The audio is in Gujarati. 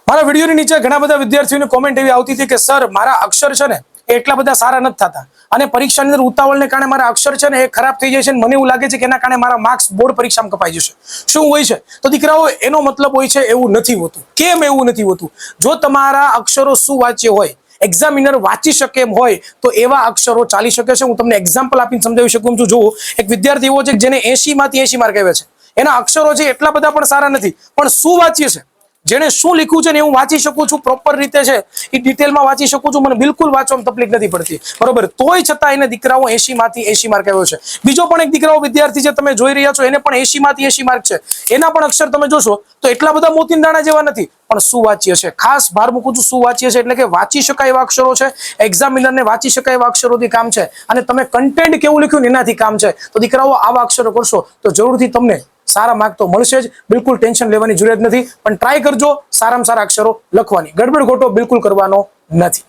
મારા વિડીયોની નીચે ઘણા બધા વિદ્યાર્થીઓની કોમેન્ટ એવી આવતી હતી કે સર મારા અક્ષર છે ને એ એટલા બધા સારા નથી થતા અને પરીક્ષાની અંદર ઉતાવળને કારણે મારા અક્ષર છે ને એ ખરાબ થઈ જાય છે અને મને એવું લાગે છે કે એના કારણે મારા માર્ક્સ બોર્ડ પરીક્ષામાં કપાઈ જશે. શું હોય છે? તો દીકરાઓ એનો મતલબ હોય છે એવું નથી હોતું. કેમ એવું નથી હોતું? જો તમારા અક્ષરો સુવાચ્ય હોય, એક્ઝામિનર વાંચી શકે એમ હોય તો એવા અક્ષરો ચાલી શકે છે. હું તમને એક્ઝામ્પલ આપીને સમજાવી શકું છું. જુઓ, એક વિદ્યાર્થી એવો છે કે જેને 80 માંથી 80 માર્ક આવ્યા છે. એના અક્ષરો છે એટલા બધા પણ સારા નથી, પણ સુવાચ્ય છે. જેને શું લખ્યું છે ને હું વાંચી શકું છું, પ્રોપર રીતે છે એ ડિટેલમાં વાંચી શકું છું, મને બિલકુલ વાંચવામાં તકલીફ નથી પડતી, બરોબર. તોય છતાં એને દીકરાઓ 80 માંથી 80 માર્ક આવ્યો છે. બીજો પણ એક દીકરાઓ વિદ્યાર્થી છે તમે જોઈ રહ્યા છો, એને પણ 80 માંથી 80 માર્ક છે. એના પણ અક્ષર તમે જોશો તો એટલા બધા મોતીના દાણા જેવા નથી, પણ સુવાચ્ય છે. ખાસ ભાર મૂકું છું, સુવાચ્ય છે એટલે કે વાંચી શકાય એવા અક્ષરો છે. એક્ઝામિનરને વાંચી શકાય એવા અક્ષરોથી કામ છે અને તમે કન્ટેન્ટ કેવું લખ્યું ને એનાથી કામ છે. તો દીકરાઓ આવા અક્ષરો કરશો તો જરૂરથી તમને સારા માર્ક તો મળશે જ. બિલકુલ ટેન્શન લેવાની જરૂરિયાત નથી, પણ ટ્રાય કરજો સારામાં સારા અક્ષરો લખવાની. ગડબડ ખોટો બિલકુલ કરવાનો નથી.